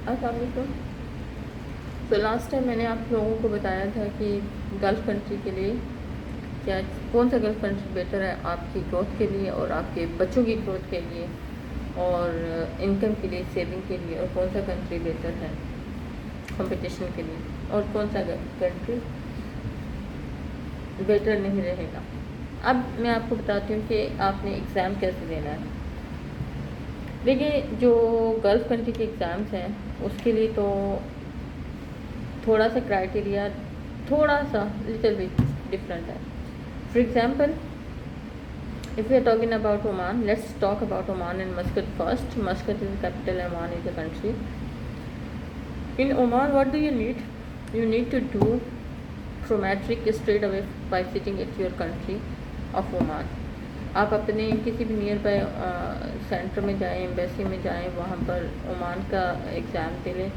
السلام علیکم. تو لاسٹ ٹائم میں نے آپ لوگوں کو بتایا تھا کہ گلف کنٹری کے لیے کیا کون سا گلف کنٹری بیٹر ہے آپ کی گروتھ کے لیے اور آپ کے بچوں کی گروتھ کے لیے اور انکم کے لیے، سیونگ کے لیے، اور کون سا کنٹری بیٹر ہے کمپٹیشن کے لیے اور کون سا کنٹری بیٹر نہیں رہے گا. اب میں آپ کو بتاتی ہوں کہ آپ نے ایگزام کیسے دینا ہے. دیکھیے، جو گلف کنٹری کے ایگزامس ہیں اس کے لیے تو تھوڑا سا کرائٹیریا تھوڑا سا لٹل بٹ ڈفرینٹ ہے. For example, if we are talking about Oman, let's talk about Oman and Muscat first. Muscat is the capital, Oman is the country. In Oman, what do you need? You need to do prometric straight away by sitting at your country of Oman. آپ اپنے کسی بھی near by centre میں جائیں، embassy میں جائیں، وہاں پر Oman کا ایگزام دے لیں.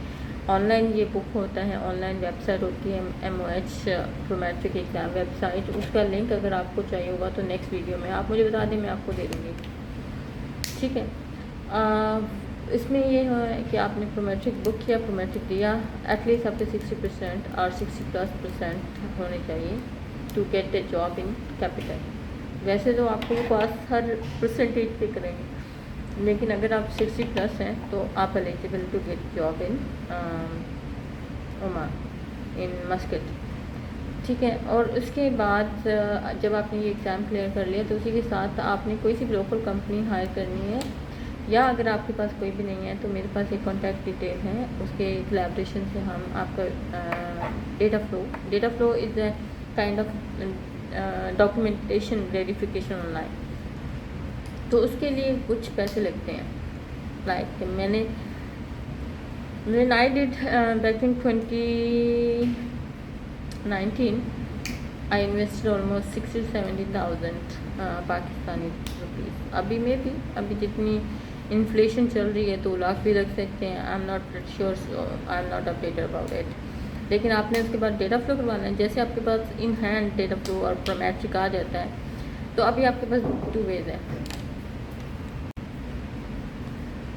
آن لائن یہ بک ہوتا ہے، آن لائن ویب سائٹ ہوتی ہے MOH پرومیٹرک ایگزام ویب سائٹ. اس کا لنک اگر آپ کو چاہیے ہوگا تو نیکسٹ ویڈیو میں آپ مجھے بتا دیں، میں آپ کو دے دوں گی. ٹھیک ہے. اس میں یہ ہے کہ آپ نے پرومیٹرک بک کیا، پرومیٹرک دیا، ایٹ لیسٹ آپ کے 60% اور 60+% ہونے چاہیے to get a job in capital. ویسے تو آپ کو پاس ہر پرسنٹیج پہ کریں گے، لیکن اگر آپ 60+ ہیں تو آپ eligible to get job in Oman, in Muscat. ٹھیک ہے. اور اس کے بعد جب آپ نے یہ ایگزام کلیئر کر لیا تو اسی کے ساتھ آپ نے کوئی سی بھی لوکل کمپنی ہائر کرنی ہے، یا اگر آپ کے پاس کوئی بھی نہیں ہے تو میرے پاس ایک کانٹیکٹ ڈیٹیل ہے، اس کے کلیبریشن سے ہم آپ کا data flow is a kind of documentation verification on line. تو اس کے لیے کچھ پیسے لگتے ہیں. Like when I did back in 2019, I invested almost 60,000-70,000 Pakistani rupees. ابھی جتنی انفلیشن چل رہی ہے 2 لاکھ بھی لگ سکتے ہیں. I'm not sure, so I'm not updated about it. لیکن آپ نے اس کے بعد ڈیٹا فلو کروانا ہے. جیسے آپ کے پاس ان ہینڈ ڈیٹا فلو اور پرومیٹرک آ جاتا ہے تو ابھی آپ کے پاس 2 ویز ہیں.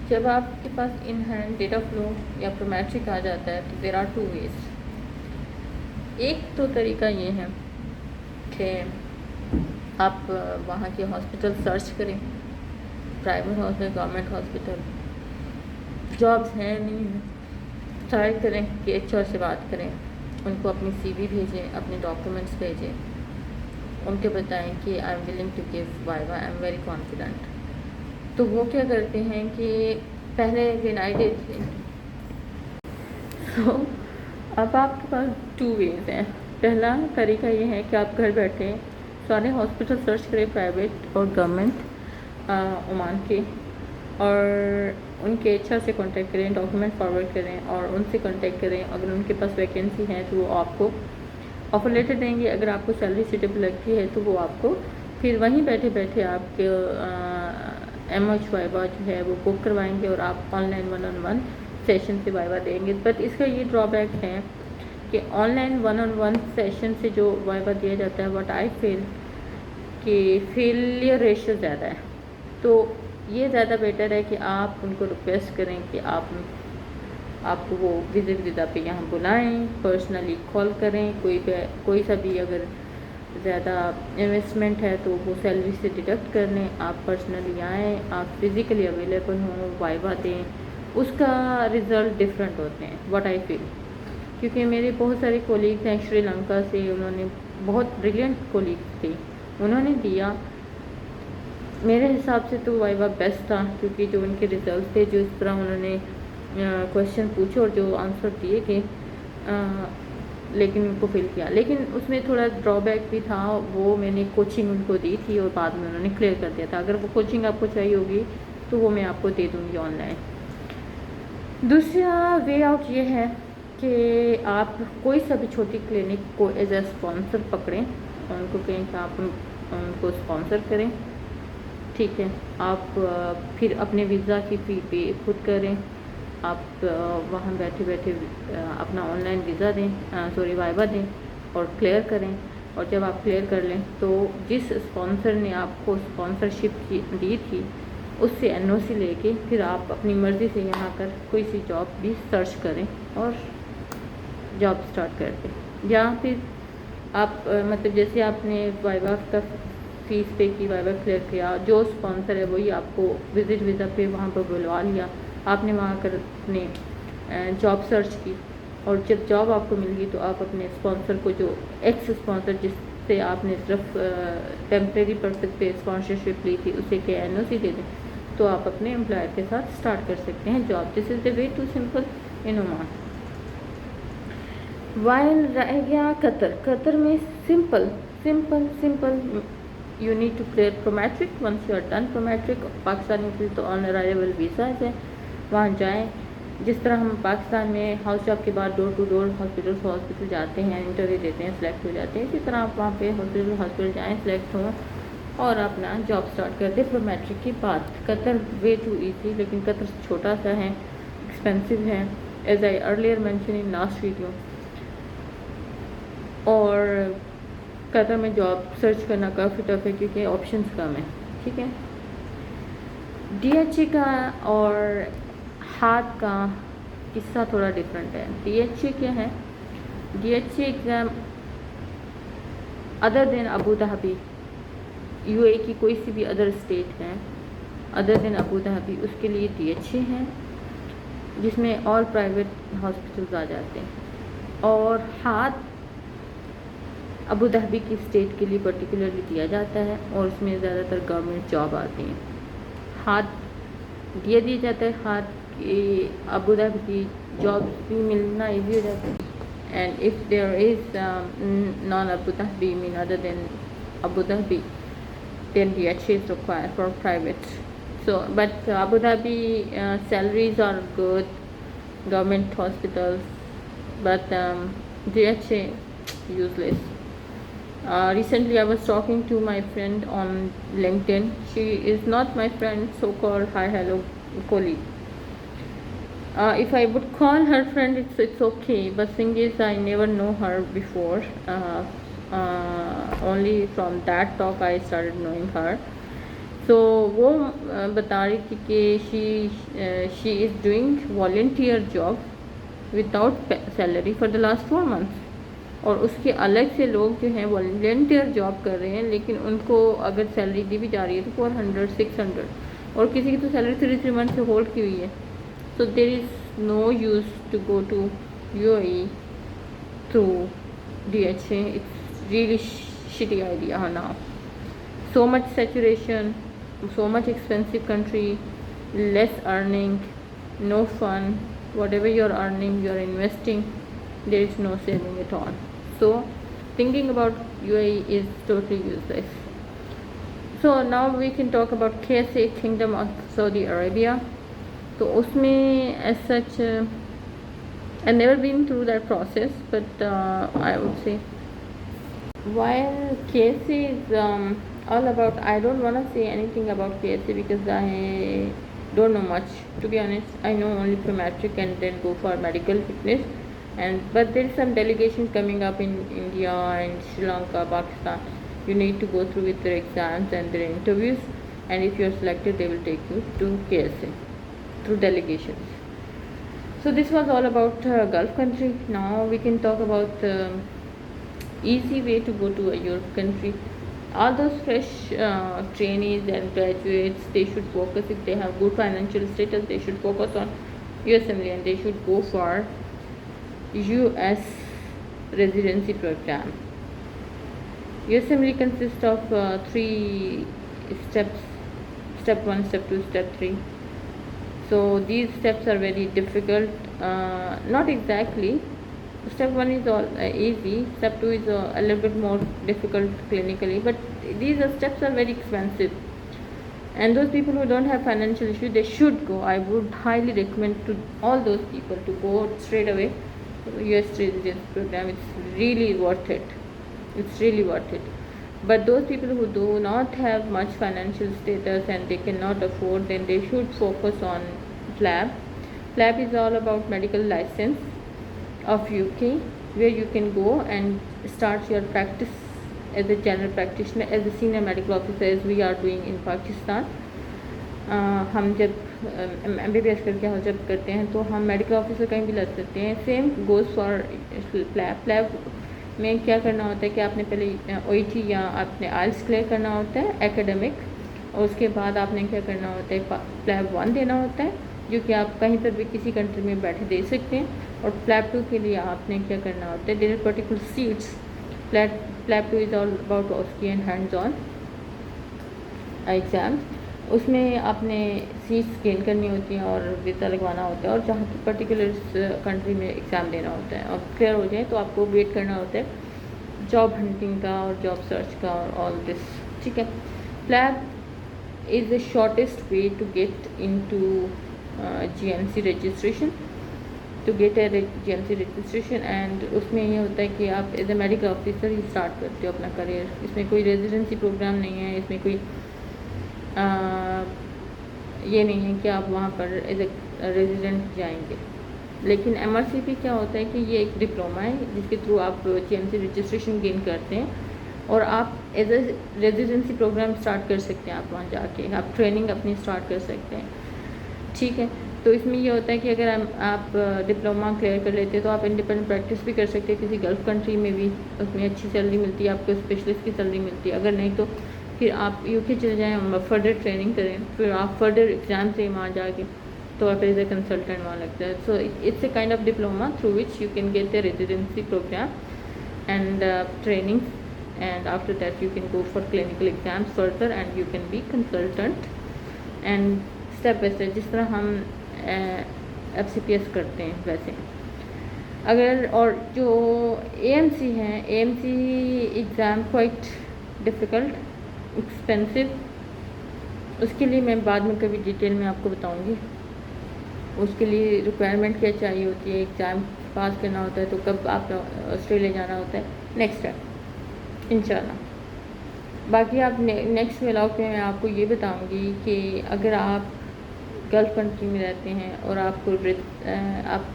جب آپ کے پاس ان ہینڈ ڈیٹا فلو یا پرومیٹرک آ جاتا ہے تو دیر آر 2 ویز. ایک تو طریقہ یہ ہے کہ آپ وہاں کے ہاسپٹل سرچ کریں، private hospital, government hospital, jobs ہیں نہیں ہیں، ٹرائی کریں کہ HR سے بات کریں، ان کو اپنی CV بھیجیں، اپنے ڈاکومنٹس بھیجیں، ان کے بتائیں کہ I am willing to give viva, I am very confident. تو وہ کیا کرتے ہیں کہ پہلے تو اب آپ کے پاس 2 ویز ہیں. پہلا طریقہ یہ ہے کہ آپ گھر بیٹھے سارے ہاسپٹل سرچ کریں، پرائیویٹ اور گورنمنٹ عمان کے، اور ان کے HR سے کانٹیکٹ کریں، ڈاکومنٹ فارورڈ کریں اور ان سے کانٹیکٹ کریں. اگر ان کے پاس ویکینسی ہے تو وہ آپ کو آفر لیٹر دیں گے. اگر آپ کو سیلری سیٹیبل لگتی ہے تو وہ آپ کو پھر وہیں بیٹھے بیٹھے آپ کے MOH وائوا جو ہے وہ بک کروائیں گے اور آپ آن لائن 1-on-1 سیشن سے وائوا دیں گے. بٹ اس کا یہ ڈرا بیک ہے کہ آن لائن 1-on-1 سیشن سے جو وائوا دیا جاتا ہے، واٹ آئی فیل کہ فیلئر ریشو زیادہ ہے. تو یہ زیادہ بیٹر ہے کہ آپ ان کو ریکویسٹ کریں کہ آپ کو وہ وزٹ ویزا پہ یہاں بلائیں، پرسنلی کال کریں. کوئی سا بھی اگر زیادہ انویسٹمنٹ ہے تو وہ سیلری سے ڈیڈکٹ کر لیں. آپ پرسنلی آئیں، آپ فزیکلی اویلیبل ہوں، وائوا دیں. اس کا رزلٹ ڈفرینٹ ہوتے ہیں، واٹ آئی فیل. کیونکہ میرے بہت سارے کولیگز ہیں شری لنکا سے، انہوں نے بہت بریلینٹ کولیگز تھے، انہوں نے دیا. میرے حساب سے تو وائوا بیسٹ تھا، کیونکہ جو ان کے ریزلٹ تھے، جو اس طرح انہوں نے کویشچن پوچھے اور جو آنسر دیے گئے، لیکن ان کو فل کیا. لیکن اس میں تھوڑا ڈرا بیک بھی تھا. وہ میں نے کوچنگ ان کو دی تھی اور بعد میں انہوں نے کلیئر کر دیا تھا. اگر وہ کوچنگ آپ کو چاہیے ہوگی تو وہ میں آپ کو دے دوں گی آن لائن. دوسرا وے آؤٹ یہ ہے کہ آپ کوئی سا بھی چھوٹی کلینک کو ایز اے اسپانسر پکڑیں، ان کو کہیں کہ آپ ان کو اسپانسر کریں. ٹھیک ہے. آپ پھر اپنے ویزا کی فی پے خود کریں. آپ وہاں بیٹھے بیٹھے اپنا آن لائن ویزا دیں، وائوا دیں اور کلیئر کریں. اور جب آپ کلیئر کر لیں تو جس اسپانسر نے آپ کو اسپانسرشپ دی تھی اس سے NOC لے کے پھر آپ اپنی مرضی سے یہاں کر کوئی سی جاب بھی سرچ کریں اور جاب سٹارٹ کر دیں. یا پھر آپ مطلب جیسے آپ نے وائوا کا فیس پے کی, وائوا کلیئر کیا, جو اسپانسر ہے وہی آپ کو وزٹ ویزا پہ وہاں پر بلوا لیا, آپ نے وہاں کر اپنے جاب سرچ کی, اور جب جاب آپ کو مل گئی تو آپ اپنے اسپانسر کو, جو ایکس اسپانسر جس سے آپ نے صرف ٹیمپریری پرپز پہ اسپانسرشپ لی تھی, اسے کہ NOC دے دیں, تو آپ اپنے امپلائر کے ساتھ اسٹارٹ کر سکتے ہیں job. This is the way to simple in Oman. While رہ گیا قطر. قطر میں simple you need to clear Prometric. Once you are done Prometric, Pakistani کے تو آن ارائیول ویزاز ہے, وہاں جائیں. جس طرح ہم پاکستان میں ہاؤس جاب کے بعد ڈور ٹو ڈور ہاسپٹل جاتے ہیں, انٹرویو دیتے ہیں, سلیکٹ ہو جاتے ہیں, اسی طرح آپ وہاں پہ ہاسپٹل جائیں, سلیکٹ ہوں اور اپنا جاب سٹارٹ کر دیں پرومیٹرک کی بات. قطر وے ٹو ایزی, لیکن قطر چھوٹا سا ہے, ایکسپینسو ہے, as I earlier mention in last video. اور قطر میں جاب سرچ کرنا کافی ٹف ہے کیونکہ آپشنس کم ہیں. ٹھیک ہے. DHA کا اور ہاتھ کا قصہ تھوڑا ڈفرینٹ ہے. DHA کیا ہے؟ DHA exam other than Abu Dhabi, UAE کی کوئی سی بھی ادر اسٹیٹ ہے ادر دین ابو دھابی, اس کے لیے DHA ہے جس میں اور پرائیویٹ ہاسپٹلز آ جاتے ہیں. اور ہاتھ ابو دھابی کی اسٹیٹ کے لیے پرٹیکولرلی دیا جاتا ہے, اور اس میں زیادہ تر گورنمنٹ جاب آتی ہیں. ہاتھ دیا جاتا ہے, ہاتھ کی ابو دھابی کی جاب بھی ملنا ایزی ہو جاتا ہے. And if there is non Abu Dhabi main other than Abu Dhabi, then DHA is required for private. So but Abu Dhabi salaries are good, government hospitals, but DHA useless. Recently I was talking to my friend on LinkedIn. She is not my friend, so-called hi hello colleague. If I would call her friend, it's okay, but thing is I never know her before. Only from that talk I started knowing her. So وہ بتا رہی تھی کہ she is doing volunteer job without salary for the last 4 months. اور اس کے الگ سے لوگ جو ہیں والنٹیئر جاب کر رہے ہیں, لیکن ان کو اگر سیلری دی بھی جا رہی ہے تو 400 600, اور کسی کی تو سیلری 3 منتھ سے ہولڈ کی ہوئی ہے. So there is no use to go to UAE through DHA. It's really shitty idea now. So much saturation, so much expensive country, less earning, no fun. Whatever you're earning, you're investing. There is no saving at all. So thinking about UAE is totally useless. So now we can talk about KSA, Kingdom of Saudi Arabia. تو اس میں as such I've never been through that process, but I would say while KSA is all about, I don't want to say anything about KSA because I don't know much, to be honest. I know only pediatric and then go for medical fitness, but there is some delegation coming up in India and Sri Lanka, Pakistan. You need to go through with their exams and their interviews, and if you're selected they will take you to KSA through delegations. So this was all about Gulf country. Now we can talk about easy way to go to a Europe country. All those fresh trainees and graduates, they should focus, if they have good financial status, they should focus on USMLE and they should go for US residency program. USMLE consists of 3 steps: step 1, step 2, step 3. So these steps are very difficult. Not exactly. Step 1 is all easy. Step 2 is a little bit more difficult clinically. But these steps are very expensive. And those people who don't have financial issues, they should go. I would highly recommend to all those people to go straight away to the US residency program. It's really worth it. It's really worth it. But those people who do not have much financial status and they cannot afford, then they should focus on PLAB. PLAB is all about medical license of UK, where you can go and start your practice as a general practitioner, as a senior medical officer, as we are doing in Pakistan. ہم جب M B B S کر کے جب کرتے ہیں تو ہم medical officer کہیں بھی لگ سکتے ہیں. سیم گوز فار پلیب میں کیا کرنا ہوتا ہے کہ آپ نے پہلے او ای ٹی یا آپ نے آئلس کلیئر کرنا ہوتا ہے ایکیڈمک, اور اس کے بعد آپ نے کیا کرنا ہوتا ہے پلیب 1 دینا ہوتا ہے, جو کہ آپ کہیں پر بھی کسی کنٹری میں بیٹھے دے سکتے ہیں. اور پلیب 2 کے لیے آپ نے کیا کرنا ہوتا ہے, there are particular seats. PLAB 2 is all about OSCE and hands on exam. اس میں آپ نے سیٹس گین کرنی ہوتی ہیں اور ویزا لگوانا ہوتا ہے, اور جہاں پرٹیکولر کنٹری میں ایگزام دینا ہوتا ہے, اور کلیئر ہو جائے تو آپ کو ویٹ کرنا ہوتا ہے جاب ہنٹنگ کا اور جاب سرچ کا اور آل دس. ٹھیک ہے. PLAB is the shortest way to get into G N C registration, G N C registration. And اس میں یہ ہوتا ہے کہ آپ ایز اے میڈیکل آفیسر ہی اسٹارٹ کرتے ہو اپنا کریئر. اس میں کوئی ریزیڈنسی پروگرام نہیں ہے, اس میں کوئی یہ نہیں ہے کہ آپ وہاں پر ایز اے ریزیڈنٹ جائیں گے. لیکن ایم آر سی پی کیا ہوتا ہے کہ یہ ایک ڈپلوما ہے جس کے تھرو آپ G M C registration gain کرتے ہیں, اور آپ as a residency programme start کر سکتے ہیں. آپ وہاں جا کے آپ ٹریننگ اپنی اسٹارٹ کر سکتے ہیں. ٹھیک ہے. تو اس میں یہ ہوتا ہے کہ اگر آپ ڈپلوما کلیئر کر لیتے ہیں تو آپ انڈیپینڈنٹ پریکٹس بھی کر سکتے ہیں کسی گلف کنٹری میں بھی. اس میں اچھی سیلری ملتی ہے, آپ کو اسپیشلسٹ کی سیلری ملتی ہے. اگر نہیں تو پھر آپ یو کے چلے جائیں, فردر ٹریننگ کریں, پھر آپ فردر ایگزام دیں وہاں جا کے, تو آپ ایز اے کنسلٹنٹ وہاں لگتا ہے. So it's a kind of diploma through which you can get a residency programme and training, and after that you can go for clinical exams further and you can be consultant. And step by step جس طرح ہم F C P S کرتے ہیں ویسے. اگر اور جو اے M C ہیں, A M C exam quite difficult, expensive. اس کے لیے میں بعد میں کبھی ڈیٹیل میں آپ کو بتاؤں گی. اس کے لیے ریکوائرمنٹ کیا چاہیے ہوتی ہے, ایگزام پاس کرنا ہوتا ہے, تو کب آپ آسٹریلیا جانا ہوتا ہے, نیکسٹ ٹائم انشاءاللہ. باقی آپ نیکسٹ ولاگ میں آپ کو یہ بتاؤں گی کہ اگر آپ گلف کنٹری میں رہتے ہیں اور آپ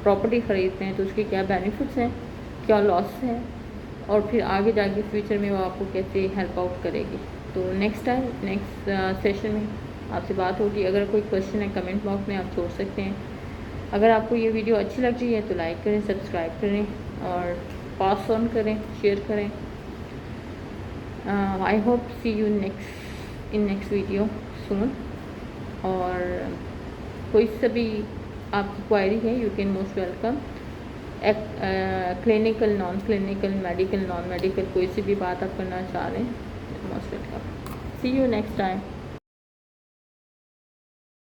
پراپرٹی خریدتے ہیں تو اس کے کیا بینیفٹس ہیں, کیا لاس ہیں, اور پھر آگے جا کے فیوچر میں وہ آپ کو کیسے ہیلپ آؤٹ کرے گی. تو نیکسٹ ٹائم نیکسٹ سیشن میں آپ سے بات ہوگی. اگر کوئی کویشچن ہے کمنٹ باکس میں آپ چھوڑ سکتے ہیں. اگر آپ کو یہ ویڈیو اچھی لگ رہی ہے تو لائک کریں, سبسکرائب کریں اور پاس آن کریں, شیئر کریں. I hope see you next video soon. اور کوئی سا بھی آپ کی کوائری ہے you can most welcome. Clinical, non clinical, medical, non medical, کوئی سی بھی بات آپ کرنا چاہ رہے ہیں most welcome. See you next time.